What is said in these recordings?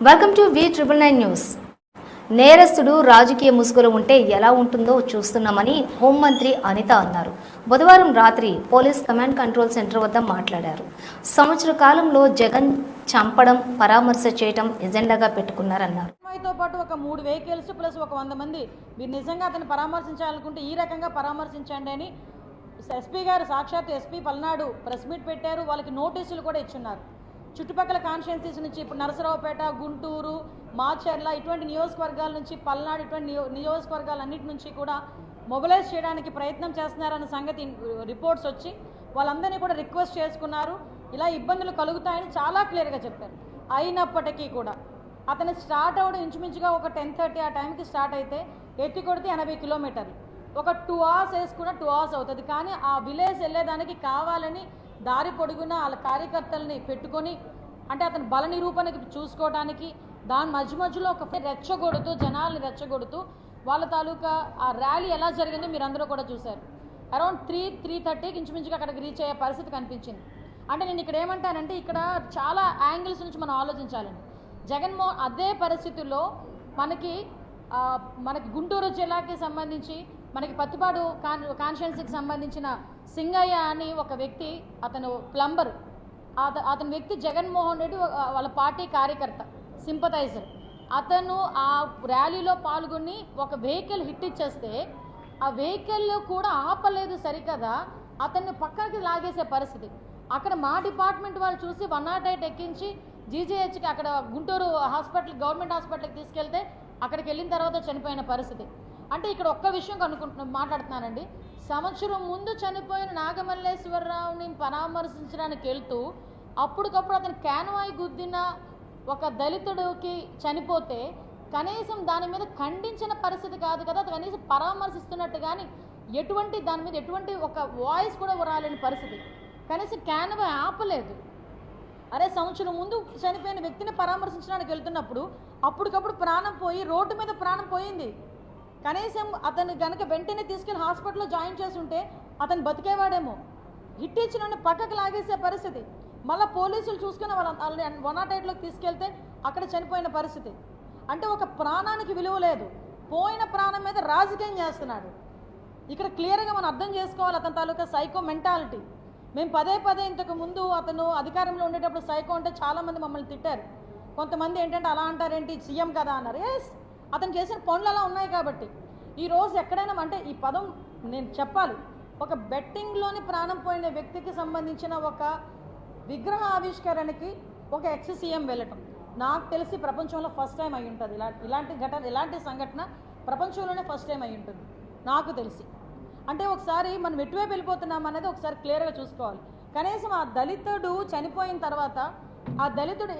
Welcome to V999 news. నేరస్తుడు రాజకీయ ముసుగులో ఉంటే ఎలా ఉంటుందో చూస్తున్నామని హోంమంత్రి అనిత అన్నారు. బుధవారం రాత్రి పోలీస్ కమాండ్ కంట్రోల్ సెంటర్ వద్ద మాట్లాడారు. సంవత్సర కాలంలో జగన్ చంపడం, పరామర్శ చేయడం ఎజెండాగా పెట్టుకున్నారన్నారు. తో పాటు ఒక 3 వెహికల్స్ ప్లస్ ఒక 100 మంది మీరు నిజంగా అతను పరామర్శించాలనుకుంటే ఈ రకంగా పరామర్శించండి అని ఎస్పీ గారు, సాక్షాత్ ఎస్పీ పల్నాడు ప్రెస్ మీట్ పెట్టారు. వాళ్ళకి నోటీసులు కూడా ఇచ్చున్నారు. చుట్టుపక్కల కాన్స్టిట్యున్సీస్ నుంచి ఇప్పుడు నరసరావుపేట, గుంటూరు, మాచర్ల ఇటువంటి నియోజకవర్గాల నుంచి పల్నాడు ఇటువంటి నియోజకవర్గాలన్నిటి నుంచి కూడా మొబిలైజ్ చేయడానికి ప్రయత్నం చేస్తున్నారన్న సంగతి రిపోర్ట్స్ వచ్చి వాళ్ళందరినీ కూడా రిక్వెస్ట్ చేసుకున్నారు. ఇలా ఇబ్బందులు కలుగుతాయని చాలా క్లియర్గా చెప్పారు. అయినప్పటికీ కూడా అతను స్టార్ట్ అవ్వడం ఇంచుమించుగా ఒక 10:30 ఆ టైంకి స్టార్ట్ అయితే ఎత్తి కొడితే 80 కిలోమీటర్లు, ఒక 2 hours వేసుకున్న 2 hours అవుతుంది. కానీ ఆ విలేజ్ వెళ్ళేదానికి కావాలని దారి పొడుగున వాళ్ళ కార్యకర్తల్ని పెట్టుకొని, అంటే అతను బల నిరూపణకి చూసుకోవడానికి దాని మధ్యలో ఒక రెచ్చగొడుతూ, జనాల్ని రెచ్చగొడుతూ వాళ్ళ తాలూకా ఆ ర్యాలీ ఎలా జరిగిందో మీరు అందరూ కూడా చూశారు. అరౌండ్ 3:30కి ఇంచుమించుగా అక్కడికి రీచ్ అయ్యే పరిస్థితి కనిపించింది. అంటే నేను ఇక్కడ ఏమంటానంటే, ఇక్కడ చాలా యాంగిల్స్ నుంచి మనం ఆలోచించాలండి. జగన్మోహన్ అదే పరిస్థితుల్లో మనకి గుంటూరు జిల్లాకి సంబంధించి మనకి పత్తిపాడు కాన్స్టిట్యున్సీకి సంబంధించిన సింగయ్య అని ఒక వ్యక్తి, అతను ప్లంబర్, అతని వ్యక్తి జగన్మోహన్ రెడ్డి వాళ్ళ పార్టీ కార్యకర్త, సింపథైజర్. అతను ఆ ర్యాలీలో పాల్గొని ఒక వెహికల్ హిట్ ఇచ్చేస్తే ఆ వెహికల్ కూడా ఆపలేదు సరికదా, అతన్ని పక్కకి లాగేసే పరిస్థితి. అక్కడ మా డిపార్ట్మెంట్ వాళ్ళు చూసి 108 ఎక్కించి జీజీహెచ్కి అక్కడ గుంటూరు హాస్పిటల్, గవర్నమెంట్ హాస్పిటల్కి తీసుకెళ్తే అక్కడికి వెళ్ళిన తర్వాత చనిపోయిన పరిస్థితి. అంటే ఇక్కడ ఒక్క విషయం మాట్లాడుతున్నానండి. సంవత్సరం ముందు చనిపోయిన నాగమల్లేశ్వరరావుని పరామర్శించడానికి వెళ్తూ అప్పటికప్పుడు అతను క్యాన్వాయ్ గుద్దిన ఒక దళితుడికి చనిపోతే కనీసం దాని మీద ఖండించిన పరిస్థితి కాదు కదా, కనీసం పరామర్శిస్తున్నట్టు కానీ ఎటువంటి దాని మీద ఎటువంటి ఒక వాయిస్ కూడా రాలేని పరిస్థితి. కనీసం క్యాన్వాయ్ ఆపలేదు. అరే, సంవత్సరం ముందు చనిపోయిన వ్యక్తిని పరామర్శించడానికి వెళ్తున్నప్పుడు అప్పటికప్పుడు ప్రాణం పోయి, రోడ్డు మీద ప్రాణం పోయింది. కనీసం అతను కనుక వెంటనే తీసుకెళ్ళి హాస్పిటల్లో జాయిన్ చేసి ఉంటే అతను బతికేవాడేమో. హిట్ ఇచ్చిన పక్కకు లాగేసే పరిస్థితి. మళ్ళీ పోలీసులు చూసుకుని వాళ్ళని 108లోకి తీసుకెళ్తే అక్కడ చనిపోయిన పరిస్థితి. అంటే ఒక ప్రాణానికి విలువ లేదు, పోయిన ప్రాణం మీద రాజకీయం చేస్తున్నాడు. ఇక్కడ క్లియర్గా మనం అర్థం చేసుకోవాలి అతని తాలూకా సైకో మెంటాలిటీ. మేము పదే ఇంతకు ముందు అతను అధికారంలో ఉండేటప్పుడు సైకో అంటే చాలామంది మమ్మల్ని తిట్టారు. కొంతమంది ఏంటంటే అలా అంటారేంటి, సీఎం కదా అన్నారు. ఎస్, అతను చేసిన పనులు అలా ఉన్నాయి కాబట్టి ఈరోజు ఎక్కడైనా అంటే ఈ పదం నేను చెప్పాలి, ఒక బెట్టింగ్లోని ప్రాణం పోయిన వ్యక్తికి సంబంధించిన ఒక విగ్రహ ఆవిష్కరణకి ఒక ఎక్స్ సీఎం వెళ్ళటం నాకు తెలిసి ప్రపంచంలో ఫస్ట్ టైం అయి ఉంటుంది. ఇలాంటి సంఘటన ప్రపంచంలోనే ఫస్ట్ టైం అయి ఉంటుంది నాకు తెలిసి. అంటే ఒకసారి మనం ఎటువైపు వెళ్ళిపోతున్నాం అనేది ఒకసారి క్లియర్గా చూసుకోవాలి. కనీసం ఆ దళితుడు చనిపోయిన తర్వాత ఆ దళితుడు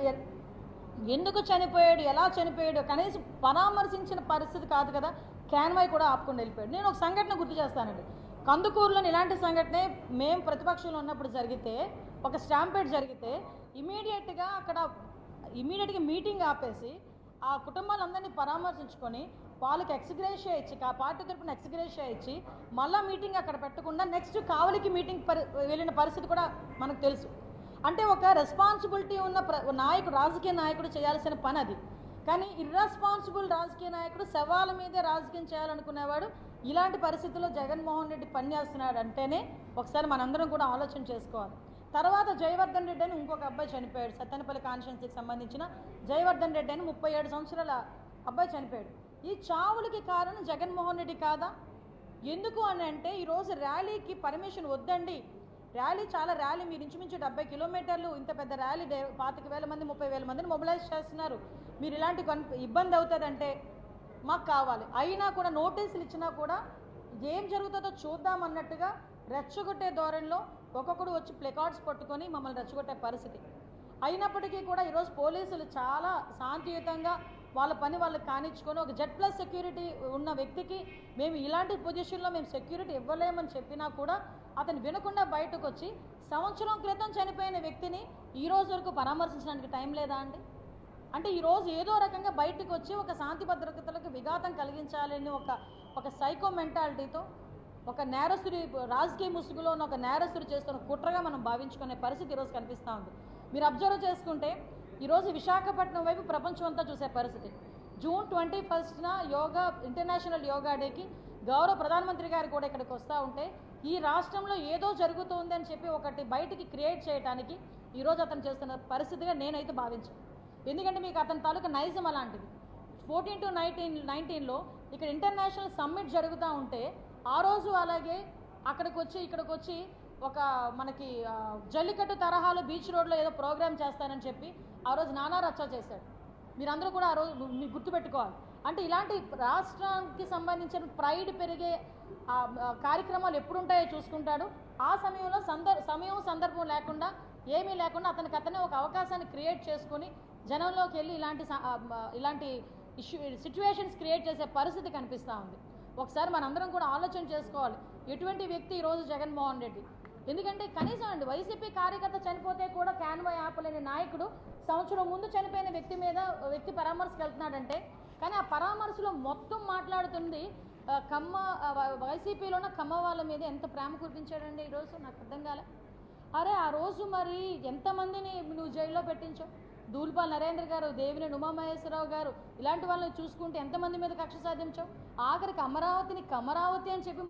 ఎందుకు చనిపోయాడు, ఎలా చనిపోయాడు కనీసం పరామర్శించిన పరిస్థితి కాదు కదా, క్యాన్వాయ్ కూడా ఆపుకుండా వెళ్ళిపోయాడు. నేను ఒక సంఘటన గుర్తు చేస్తానండి. కందుకూరులోని ఇలాంటి సంఘటనే మేము ప్రతిపక్షంలో ఉన్నప్పుడు జరిగితే, ఒక స్టాంపేడ్ జరిగితే ఇమీడియట్గా మీటింగ్ ఆపేసి ఆ కుటుంబాలందరినీ పరామర్శించుకొని వాళ్ళకి ఎక్స్గ్రేషియా ఇచ్చి, ఆ పార్టీ తరపున ఎక్స్గ్రేషియా ఇచ్చి మళ్ళీ మీటింగ్ అక్కడ పెట్టకుండా నెక్స్ట్ కావలికి మీటింగ్ వెళ్ళిన పరిస్థితి కూడా మనకు తెలుసు. అంటే ఒక రెస్పాన్సిబిలిటీ ఉన్న నాయకుడు, రాజకీయ నాయకుడు చేయాల్సిన పని అది. కానీ ఇర్రెస్పాన్సిబుల్ రాజకీయ నాయకుడు శవాల మీదే రాజకీయం చేయాలనుకునేవాడు ఇలాంటి పరిస్థితుల్లో జగన్మోహన్ రెడ్డి పనిచేస్తున్నాడు అంటేనే ఒకసారి మనందరం కూడా ఆలోచన చేసుకోవాలి. తర్వాత జయవర్ధన్ రెడ్డి అని ఇంకొక అబ్బాయి చనిపోయాడు. సత్తెనపల్లి కాన్స్టిట్యున్సీకి సంబంధించిన జయవర్ధన్ రెడ్డి అని 37 సంవత్సరాల అబ్బాయి చనిపోయాడు. ఈ చావులకి కారణం జగన్మోహన్ రెడ్డి కాదా? ఎందుకు అని అంటే ఈరోజు ర్యాలీకి పర్మిషన్ వద్దండి, ర్యాలీ మీరు ఇంచుమించు 70 కిలోమీటర్లు, ఇంత పెద్ద ర్యాలీ 25,000 మంది 30,000 మందిని మొబిలైజ్ చేస్తున్నారు, మీరు ఇలాంటి ఇబ్బంది అవుతుందంటే మాకు కావాలి. అయినా కూడా నోటీసులు ఇచ్చినా కూడా ఏం జరుగుతుందో చూద్దామన్నట్టుగా రెచ్చగొట్టే ధోరణిలో ఒక్కొక్కడు వచ్చి ప్లెకార్డ్స్ పట్టుకొని మమ్మల్ని రెచ్చగొట్టే పరిస్థితి. అయినప్పటికీ కూడా ఈరోజు పోలీసులు చాలా శాంతియుతంగా వాళ్ళ పని వాళ్ళకి కానిచ్చుకొని ఒక Z+ సెక్యూరిటీ ఉన్న వ్యక్తికి మేము ఇలాంటి పొజిషన్లో మేము సెక్యూరిటీ ఇవ్వలేమని చెప్పినా కూడా అతను వినకుండా బయటకు వచ్చి సంవత్సరం క్రితం చనిపోయిన వ్యక్తిని ఈ రోజు వరకు పరామర్శించడానికి టైం లేదా అండి? అంటే ఈరోజు ఏదో రకంగా బయటకు వచ్చి ఒక శాంతి భద్రతలకు విఘాతం కలిగించాలని ఒక సైకో మెంటాలిటీతో ఒక నేరస్తుడి, రాజకీయ ముసుగులో ఉన్న ఒక నేరస్తుడు చేస్తున్న కుట్రగా మనం భావించుకునే పరిస్థితి ఈరోజు కనిపిస్తూ ఉంది. మీరు అబ్జర్వ్ చేసుకుంటే ఈరోజు విశాఖపట్నం వైపు ప్రపంచం అంతా చూసే పరిస్థితి. జూన్ 21న యోగా ఇంటర్నేషనల్ యోగా డేకి గౌరవ ప్రధానమంత్రి గారు కూడా ఇక్కడికి వస్తూ ఉంటే ఈ రాష్ట్రంలో ఏదో జరుగుతుందని చెప్పి ఒకటి బయటికి క్రియేట్ చేయడానికి ఈరోజు అతను చేస్తున్న పరిస్థితిగా నేనైతే భావించాను. ఎందుకంటే మీకు అతని తాలూకా నైజం అలాంటిది. 14 to 19లో ఇక్కడ ఇంటర్నేషనల్ సమ్మిట్ జరుగుతూ ఉంటే ఆ రోజు అలాగే ఇక్కడికి వచ్చి ఒక మనకి జల్లికట్టు తరహాలో బీచ్ రోడ్లో ఏదో ప్రోగ్రామ్ చేస్తానని చెప్పి ఆ రోజు నానా రచ్చ చేశాడు. మీరందరూ కూడా ఆ రోజు మీరు గుర్తుపెట్టుకోవాలి. అంటే ఇలాంటి రాష్ట్రానికి సంబంధించిన ప్రైడ్ పెరిగే కార్యక్రమాలు ఎప్పుడుంటాయో చూసుకుంటాడు. ఆ సమయంలో సందర్భం లేకుండా ఏమీ లేకుండా అతనే ఒక అవకాశాన్ని క్రియేట్ చేసుకొని జనంలోకి వెళ్ళి ఇలాంటి సిచ్యువేషన్స్ క్రియేట్ చేసే పరిస్థితి కనిపిస్తూ ఉంది. ఒకసారి మనందరం కూడా ఆలోచన చేసుకోవాలి, ఎటువంటి వ్యక్తి ఈరోజు జగన్మోహన్ రెడ్డి. ఎందుకంటే కనీసం వైసీపీ కార్యకర్త చనిపోతే కూడా క్యాన్వాయ్ ఆపలేని నాయకుడు సంవత్సరం ముందు చనిపోయిన వ్యక్తి పరామర్శకు వెళ్తున్నాడంటే, కానీ ఆ పరామర్శలో మొత్తం మాట్లాడుతుంది వైసీపీలోన కమ్మ వాళ్ళ మీద ఎంత ప్రేమ కురిపించాడండి ఈరోజు. నాకు అర్థం కాలే. అరే ఆ రోజు మరి ఎంతమందిని నువ్వు జైల్లో పెట్టించావు? దూల్పాల్ నరేంద్ర గారు, దేవినేని ఉమామహేశ్వరరావు గారు, ఇలాంటి వాళ్ళని చూసుకుంటే ఎంతమంది మీద కక్ష సాధించావు? ఆఖరికి అమరావతిని కమరావతి అని చెప్పి